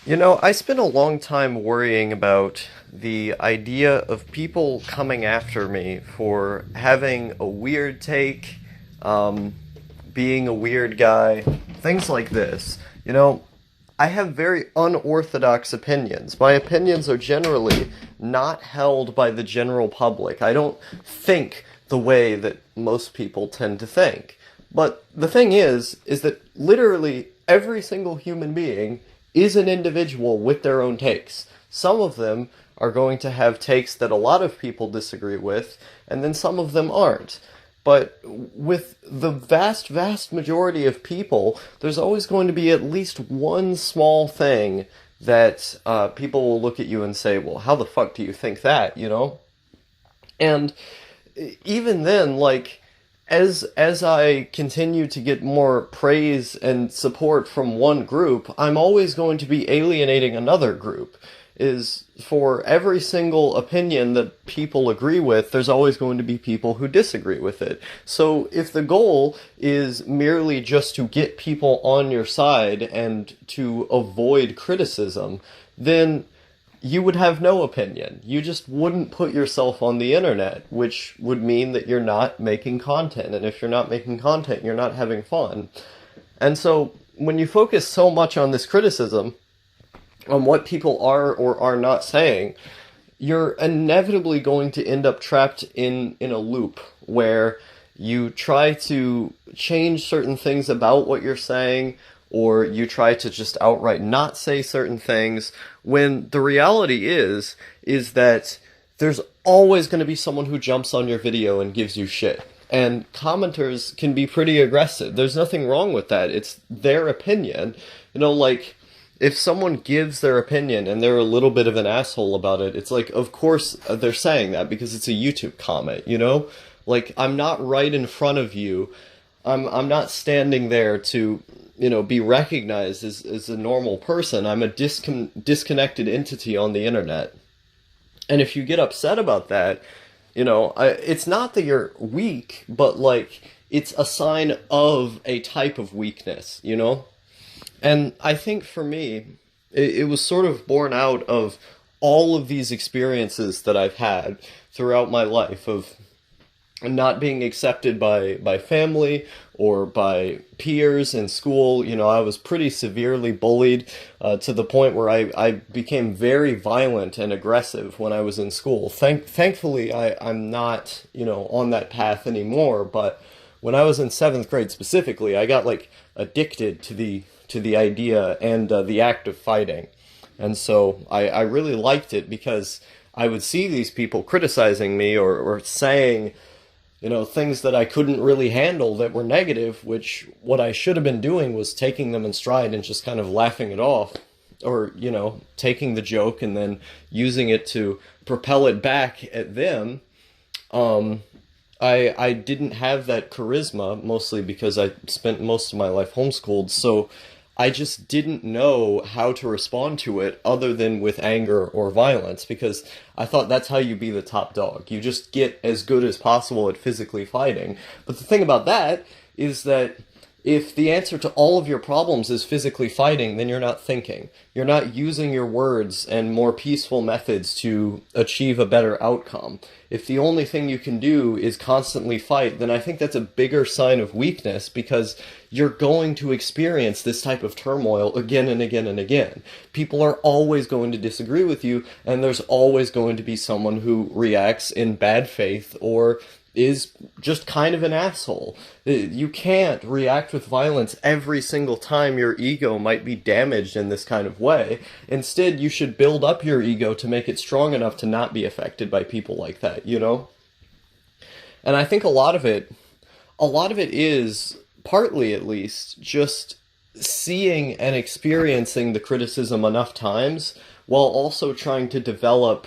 You know, I spent a long time worrying about the idea of people coming after me for having a weird take, um, being a weird guy, things like this. You know, I have very unorthodox opinions. My opinions are generally not held by the general public. I don't think the way that most people tend to think. But the thing is that literally every single human being is an individual with their own takes. Some of them are going to have takes that a lot of people disagree with, and then some of them aren't. But with the vast majority of people, there's always going to be at least one small thing that people will look at you and say, well, how the fuck do you think that, you know? And even then, like, as I continue to get more praise and support from one group, I'm always going to be alienating another group. Is for every single opinion that people agree with, there's always going to be people who disagree with it. So if the goal is merely just to get people on your side and to avoid criticism, then you would have no opinion. You just wouldn't put yourself on the internet, which would mean that you're not making content. And if you're not making content, you're not having fun. And so when you focus so much on this criticism, on what people are or are not saying, you're inevitably going to end up trapped in a loop where you try to change certain things about what you're saying, or you try to just outright not say certain things, when the reality is that there's always going to be someone who jumps on your video and gives you shit. And commenters can be pretty aggressive. There's nothing wrong with that. It's their opinion. You know, like, if someone gives their opinion and they're a little bit of an asshole about it, it's like, of course they're saying that because it's a YouTube comment, you know? Like, I'm not right in front of you. I'm not standing there to, you know, be recognized as a normal person. I'm a disconnected entity on the internet. And if you get upset about that, you know, it's not that you're weak, but, like, it's a sign of a type of weakness, you know? And I think for me, it was sort of born out of all of these experiences that I've had throughout my life of not being accepted by family or by peers in school. You know, I was pretty severely bullied to the point where I became very violent and aggressive when I was in school. Thankfully, I'm not, you know, on that path anymore, but when I was in seventh grade specifically, I got, like, addicted to the idea and the act of fighting. And so I really liked it because I would see these people criticizing me or saying, you know, things that I couldn't really handle that were negative, which what I should have been doing was taking them in stride and just kind of laughing it off. Or, you know, taking the joke and then using it to propel it back at them. I didn't have that charisma, mostly because I spent most of my life homeschooled, so I just didn't know how to respond to it other than with anger or violence, because I thought that's how you be the top dog. You just get as good as possible at physically fighting. But the thing about that is that if the answer to all of your problems is physically fighting, then you're not thinking. You're not using your words and more peaceful methods to achieve a better outcome. If the only thing you can do is constantly fight, then I think that's a bigger sign of weakness, because you're going to experience this type of turmoil again and again and again. People are always going to disagree with you, and there's always going to be someone who reacts in bad faith or is just kind of an asshole. You can't react with violence every single time your ego might be damaged in this kind of way. Instead, you should build up your ego to make it strong enough to not be affected by people like that, you know? And I think a lot of it is, partly at least, just seeing and experiencing the criticism enough times while also trying to develop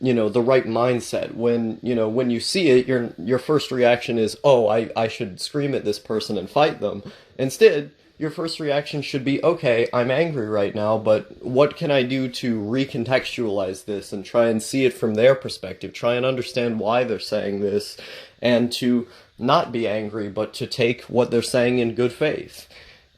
you know, the right mindset. When you see it, your first reaction is, oh, I should scream at this person and fight them. Instead, your first reaction should be, okay, I'm angry right now, but what can I do to recontextualize this and try and see it from their perspective, try and understand why they're saying this, and to not be angry, but to take what they're saying in good faith.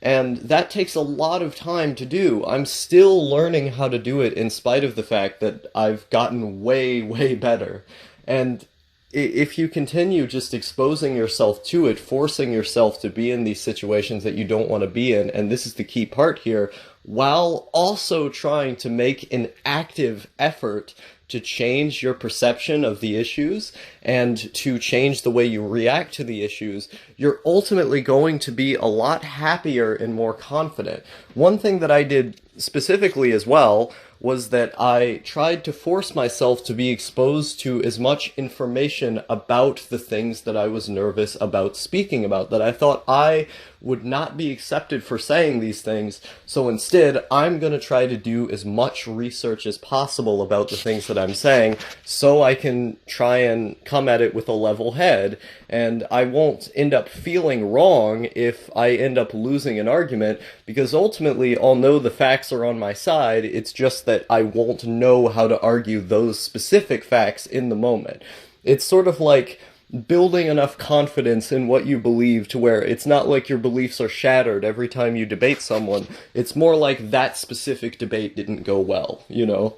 And that takes a lot of time to do. I'm still learning how to do it in spite of the fact that I've gotten way, way better. And if you continue just exposing yourself to it, forcing yourself to be in these situations that you don't want to be in, and this is the key part here, while also trying to make an active effort to change your perception of the issues and to change the way you react to the issues, you're ultimately going to be a lot happier and more confident. One thing that I did specifically as well was that I tried to force myself to be exposed to as much information about the things that I was nervous about speaking about, that I thought I would not be accepted for saying these things. So instead, I'm going to try to do as much research as possible about the things that I'm saying so I can try and come at it with a level head, and I won't end up feeling wrong if I end up losing an argument, because ultimately I'll know the facts are on my side. It's just that I won't know how to argue those specific facts in the moment. It's sort of like building enough confidence in what you believe to where it's not like your beliefs are shattered every time you debate someone. It's more like that specific debate didn't go well, you know?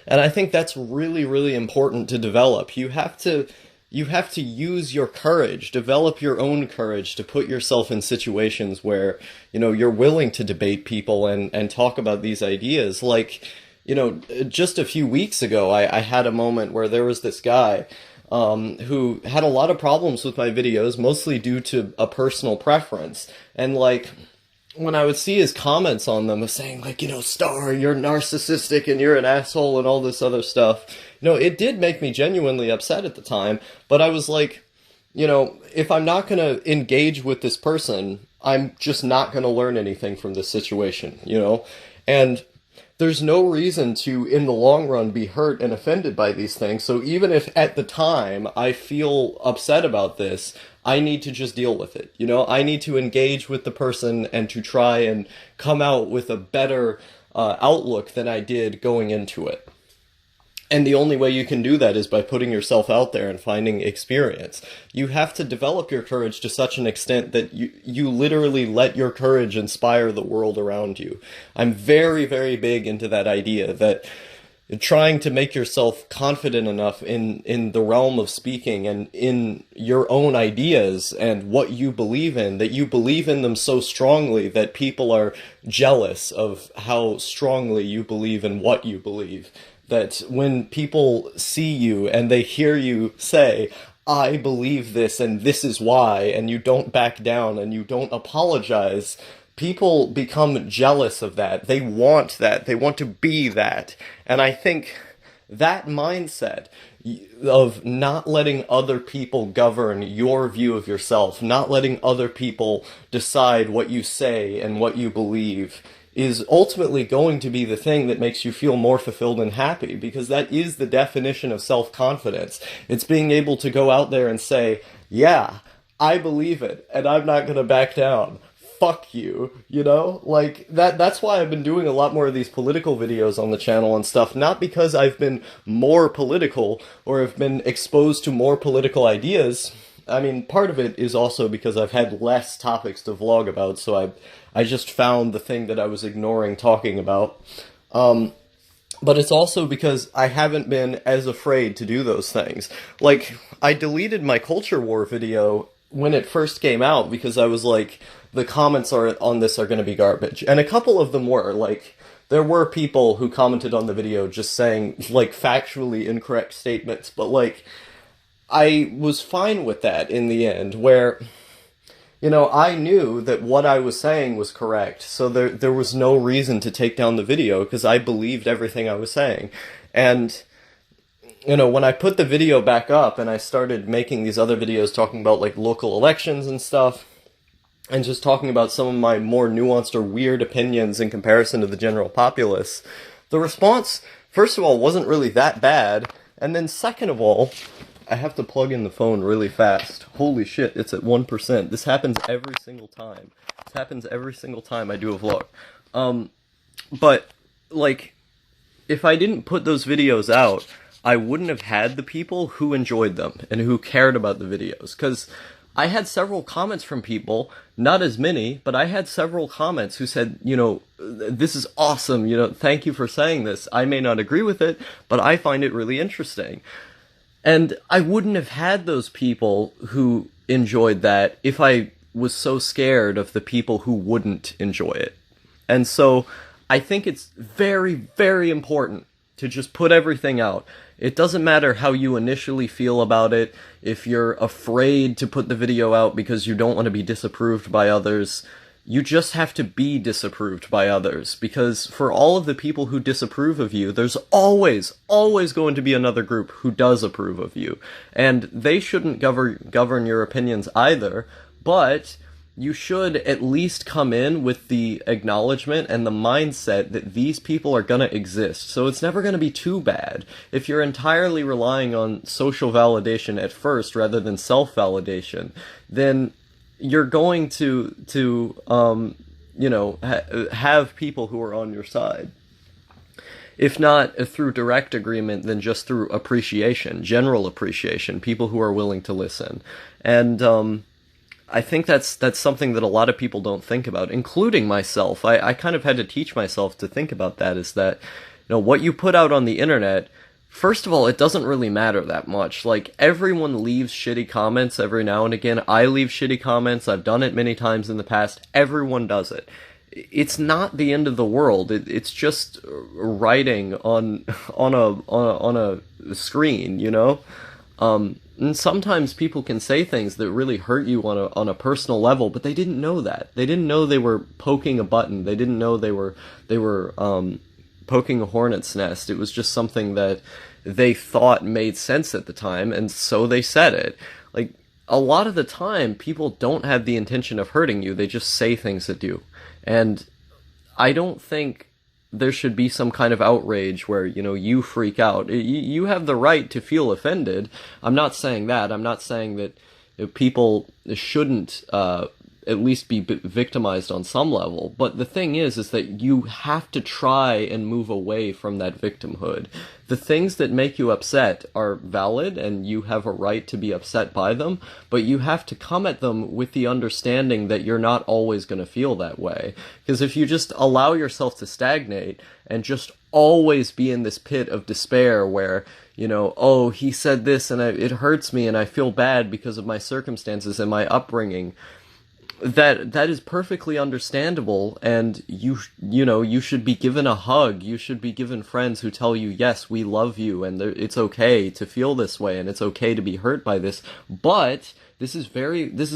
And I think that's really, really important to develop. You have to use your courage, develop your own courage to put yourself in situations where, you know, you're willing to debate people and talk about these ideas. Like, you know, just a few weeks ago, I had a moment where there was this guy who had a lot of problems with my videos, mostly due to a personal preference. And like, when I would see his comments on them saying like, you know, Star, you're narcissistic and you're an asshole and all this other stuff, you know, it did make me genuinely upset at the time. But I was like, you know, if I'm not going to engage with this person, I'm just not going to learn anything from this situation, you know? And there's no reason to, in the long run, be hurt and offended by these things. So even if at the time I feel upset about this, I need to just deal with it. You know, I need to engage with the person and to try and come out with a better outlook than I did going into it. And the only way you can do that is by putting yourself out there and finding experience. You have to develop your courage to such an extent that you literally let your courage inspire the world around you. I'm very, very big into that idea that trying to make yourself confident enough in the realm of speaking and in your own ideas and what you believe in, that you believe in them so strongly that people are jealous of how strongly you believe in what you believe. That when people see you and they hear you say, I believe this and this is why, and you don't back down and you don't apologize, people become jealous of that. They want that. They want to be that. And I think that mindset of not letting other people govern your view of yourself, not letting other people decide what you say and what you believe, is ultimately going to be the thing that makes you feel more fulfilled and happy, because that is the definition of self-confidence. It's being able to go out there and say, yeah, I believe it, and I'm not going to back down. Fuck you, you know? Like, that's why I've been doing a lot more of these political videos on the channel and stuff, not because I've been more political or have been exposed to more political ideas. I mean, part of it is also because I've had less topics to vlog about, so I just found the thing that I was ignoring talking about. But it's also because I haven't been as afraid to do those things. Like, I deleted my culture war video when it first came out because I was like, the comments on this are going to be garbage. And a couple of them were. Like, there were people who commented on the video just saying, like, factually incorrect statements, but, like, I was fine with that in the end, where, you know, I knew that what I was saying was correct, so there was no reason to take down the video, because I believed everything I was saying. And, you know, when I put the video back up and I started making these other videos talking about, like, local elections and stuff, and just talking about some of my more nuanced or weird opinions in comparison to the general populace, the response, first of all, wasn't really that bad, and then second of all, I have to plug in the phone really fast. Holy shit, it's at 1%. This happens every single time. This happens every single time I do a vlog. But, like, if I didn't put those videos out, I wouldn't have had the people who enjoyed them and who cared about the videos. Because I had several comments from people, not as many, but I had several comments who said, this is awesome, thank you for saying this. I may not agree with it, but I find it really interesting. And I wouldn't have had those people who enjoyed that if I was so scared of the people who wouldn't enjoy it. And so I think it's very, very important to just put everything out. It doesn't matter how you initially feel about it, if you're afraid to put the video out because you don't want to be disapproved by others. You just have to be disapproved by others, because for all of the people who disapprove of you, there's always going to be another group who does approve of you. And they shouldn't govern your opinions either, but you should at least come in with the acknowledgement and the mindset that these people are going to exist. So it's never going to be too bad. If you're entirely relying on social validation at first rather than self-validation, then you're going to have people who are on your side. If not through direct agreement, then just through appreciation, general appreciation, people who are willing to listen. And I think that's something that a lot of people don't think about, including myself. I kind of had to teach myself to think about that, is that, what you put out on the internet, first of all, it doesn't really matter that much. Like, everyone leaves shitty comments every now and again. I leave shitty comments. I've done it many times in the past. Everyone does it. It's not the end of the world. It's just writing on a screen, And sometimes people can say things that really hurt you on a personal level, but they didn't know that. They didn't know they were poking a button. They didn't know they were poking a hornet's nest. It was just something that they thought made sense at the time, and so they said it. Like, a lot of the time, people don't have the intention of hurting you. They just say things that do. And I don't think there should be some kind of outrage where, you freak out. You have the right to feel offended. I'm not saying that. I'm not saying that people shouldn't at least be victimized on some level. But the thing is that you have to try and move away from that victimhood. The things that make you upset are valid, and you have a right to be upset by them, but you have to come at them with the understanding that you're not always going to feel that way. Because if you just allow yourself to stagnate and just always be in this pit of despair where, oh, he said this and it hurts me and I feel bad because of my circumstances and my upbringing, that is perfectly understandable, and you should be given a hug. You should be given friends who tell you, yes, we love you, and it's okay to feel this way, and it's okay to be hurt by this. But this is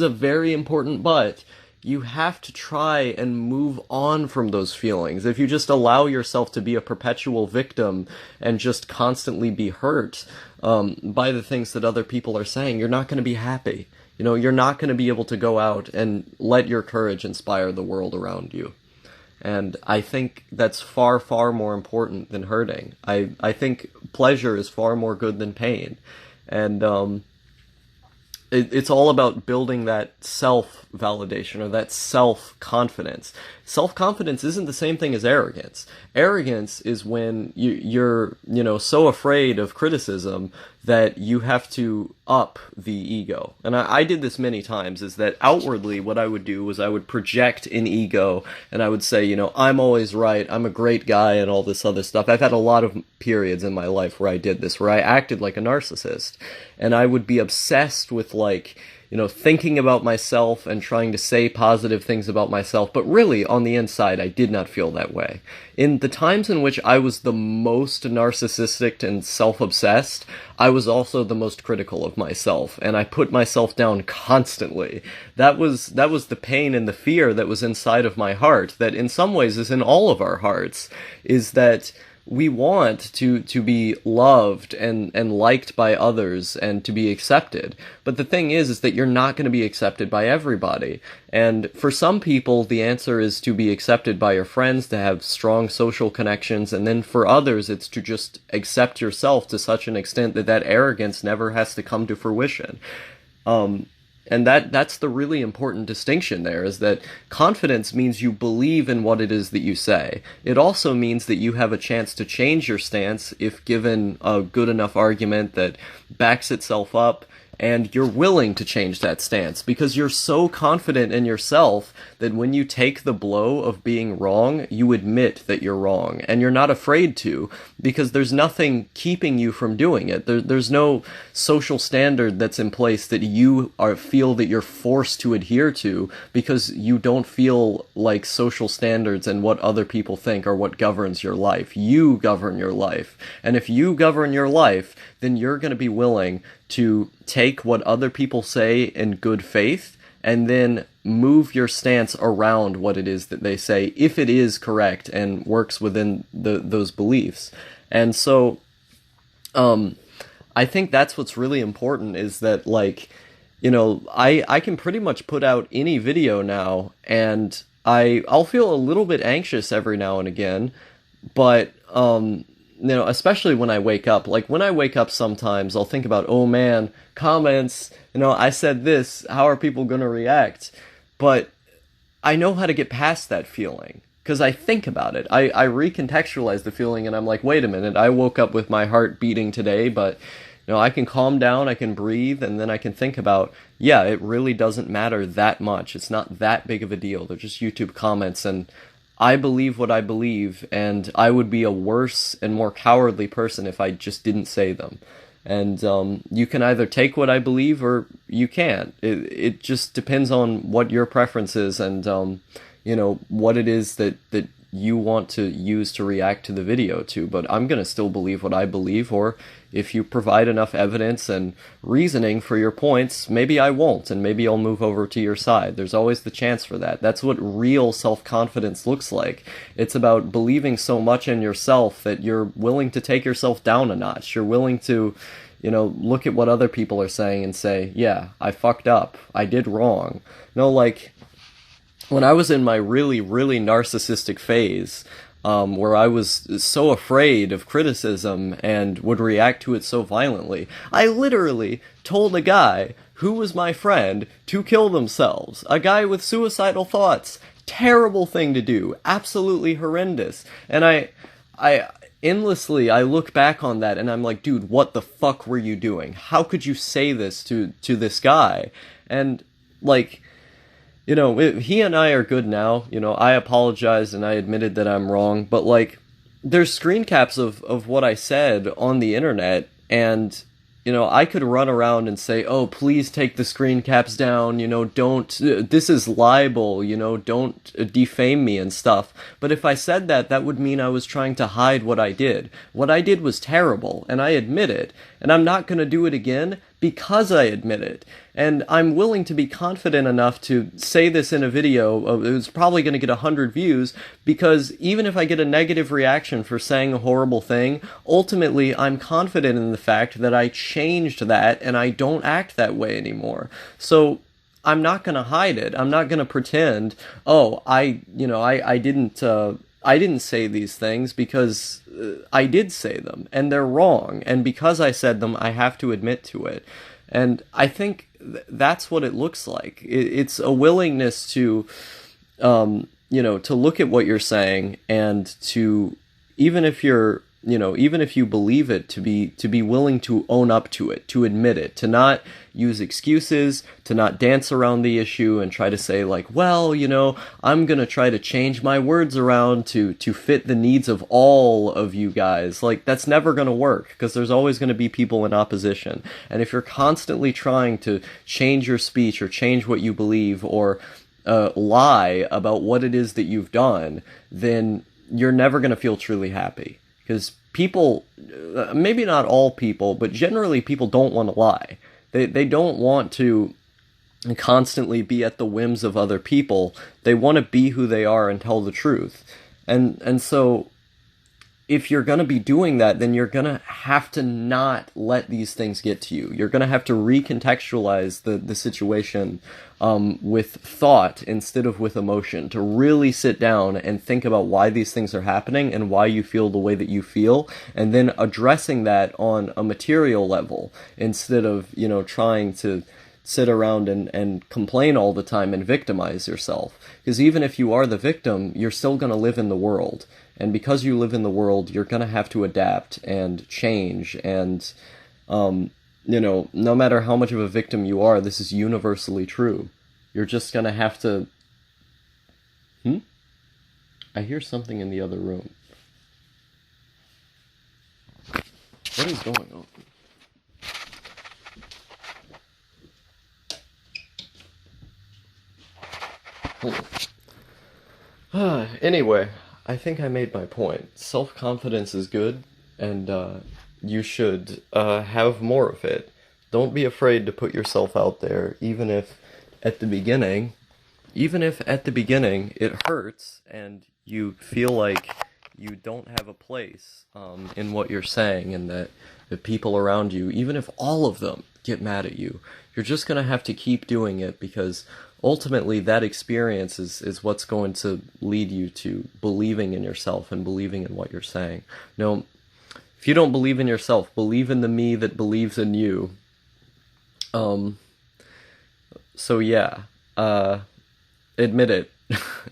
a very important but. You have to try and move on from those feelings. If you just allow yourself to be a perpetual victim and just constantly be hurt by the things that other people are saying, you're not going to be happy. You're not going to be able to go out and let your courage inspire the world around you. And I think that's far, far more important than hurting. I think pleasure is far more good than pain. And it's all about building that self-validation or that self-confidence. Self-confidence isn't the same thing as arrogance. Arrogance is when you're so afraid of criticism that you have to up the ego. And I did this many times, is that outwardly what I would do was I would project an ego, and I would say, I'm always right, I'm a great guy, and all this other stuff. I've had a lot of periods in my life where I did this, where I acted like a narcissist. And I would be obsessed with, thinking about myself and trying to say positive things about myself, but really, on the inside, I did not feel that way. In the times in which I was the most narcissistic and self-obsessed, I was also the most critical of myself, and I put myself down constantly. That was the pain and the fear that was inside of my heart, that in some ways is in all of our hearts, is that we want to be loved and liked by others and to be accepted. But the thing is that you're not going to be accepted by everybody. And for some people, the answer is to be accepted by your friends, to have strong social connections. And then for others, it's to just accept yourself to such an extent that arrogance never has to come to fruition. And that's the really important distinction there, is that confidence means you believe in what it is that you say. It also means that you have a chance to change your stance if given a good enough argument that backs itself up and you're willing to change that stance because you're so confident in yourself that when you take the blow of being wrong, you admit that you're wrong, and you're not afraid to, because there's nothing keeping you from doing it. There's no social standard that's in place that you feel that you're forced to adhere to because you don't feel like social standards and what other people think are what governs your life. You govern your life. And if you govern your life, then you're going to be willing to take what other people say in good faith and then move your stance around what it is that they say, if it is correct and works within those beliefs. And so, I think that's what's really important, is that, like, you know, I can pretty much put out any video now, and I'll feel a little bit anxious every now and again, but, you know, especially when I wake up. Like, when I wake up sometimes, I'll think about, oh man, comments, you know, I said this, how are people gonna react? But I know how to get past that feeling, because I think about it. I recontextualize the feeling, and I'm like, wait a minute, I woke up with my heart beating today, but, you know, I can calm down, I can breathe, and then I can think about, yeah, it really doesn't matter that much. It's not that big of a deal. They're just YouTube comments, and I believe what I believe, and I would be a worse and more cowardly person if I just didn't say them. And you can either take what I believe or you can't. It just depends on what your preference is, and you know, what it is that you want to use to react to the video to. But I'm going to still believe what I believe, or if you provide enough evidence and reasoning for your points, maybe I won't, and maybe I'll move over to your side. There's always the chance for that. That's what real self-confidence looks like. It's about believing so much in yourself that you're willing to take yourself down a notch. You're willing to, you know, look at what other people are saying and say, yeah, I fucked up. I did wrong. No, like, when I was in my really, really narcissistic phase, where I was so afraid of criticism and would react to it so violently, I literally told a guy who was my friend to kill themselves. A guy with suicidal thoughts. Terrible thing to do. Absolutely horrendous. And I endlessly, I look back on that and I'm like, dude, what the fuck were you doing? How could you say this to this guy? And, like, you know, he and I are good now. You know, I apologized and I admitted that I'm wrong. But, like, there's screen caps of what I said on the internet. And, you know, I could run around and say, oh, please take the screen caps down. You know, don't, this is libel. You know, don't defame me and stuff. But if I said that, that would mean I was trying to hide what I did. What I did was terrible. And I admit it. And I'm not going to do it again because I admit it. And I'm willing to be confident enough to say this in a video. It's probably going to get 100 views, because even if I get a negative reaction for saying a horrible thing, ultimately I'm confident in the fact that I changed that and I don't act that way anymore. So I'm not going to hide it. I'm not going to pretend, oh, I didn't say these things, because I did say them, and they're wrong. And because I said them, I have to admit to it. And I think that's what it looks like. It's a willingness to, you know, to look at what you're saying and to, even if you're, you know, even if you believe it, to be willing to own up to it, to admit it, to not use excuses, to not dance around the issue and try to say, like, well, you know, I'm gonna try to change my words around to fit the needs of all of you guys. Like, that's never gonna work, because there's always gonna be people in opposition. And if you're constantly trying to change your speech or change what you believe or lie about what it is that you've done, then you're never gonna feel truly happy. Because people, maybe not all people, but generally people don't want to lie. They don't want to constantly be at the whims of other people. They want to be who they are and tell the truth. And so if you're going to be doing that, then you're going to have to not let these things get to you. You're going to have to recontextualize the situation with thought instead of with emotion, to really sit down and think about why these things are happening and why you feel the way that you feel, and then addressing that on a material level instead of, you know, trying to sit around and complain all the time and victimize yourself. Because even if you are the victim, you're still going to live in the world. And because you live in the world, you're going to have to adapt and change and, no matter how much of a victim you are, this is universally true. You're just gonna have to... I hear something in the other room. What is going on? Anyway, I think I made my point. Self-confidence is good, and you should have more of it. Don't be afraid to put yourself out there, even if at the beginning it hurts and you feel like you don't have a place in what you're saying, and that the people around you, even if all of them get mad at you, you're just going to have to keep doing it, because ultimately that experience is what's going to lead you to believing in yourself and believing in what you're saying. No, if you don't believe in yourself, believe in the me that believes in you. So yeah, admit it.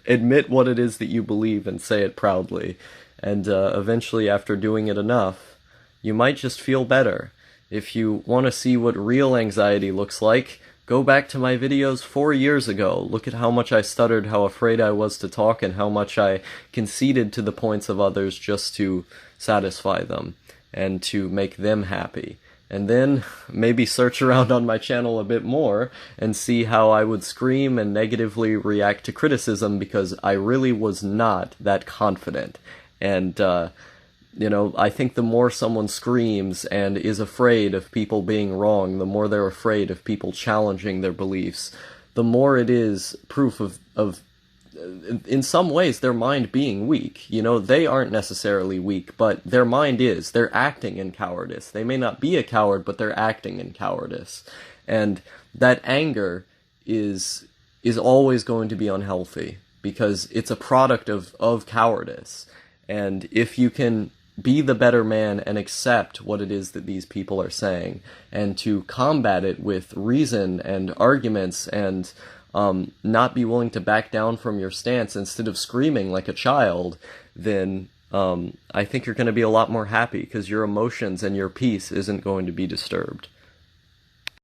Admit what it is that you believe and say it proudly. And eventually, after doing it enough, you might just feel better. If you want to see what real anxiety looks like, go back to my videos 4 years ago. Look at how much I stuttered, how afraid I was to talk, and how much I conceded to the points of others just to satisfy them and to make them happy. And then maybe search around on my channel a bit more and see how I would scream and negatively react to criticism, because I really was not that confident. And, I think the more someone screams and is afraid of people being wrong, the more they're afraid of people challenging their beliefs, the more it is proof of in some ways, their mind being weak. They aren't necessarily weak, but their mind is. They're acting in cowardice. They may not be a coward, but they're acting in cowardice. And that anger is always going to be unhealthy, because it's a product of cowardice. And if you can be the better man and accept what it is that these people are saying, and to combat it with reason and arguments, and not be willing to back down from your stance instead of screaming like a child, then I think you're going to be a lot more happy, because your emotions and your peace isn't going to be disturbed.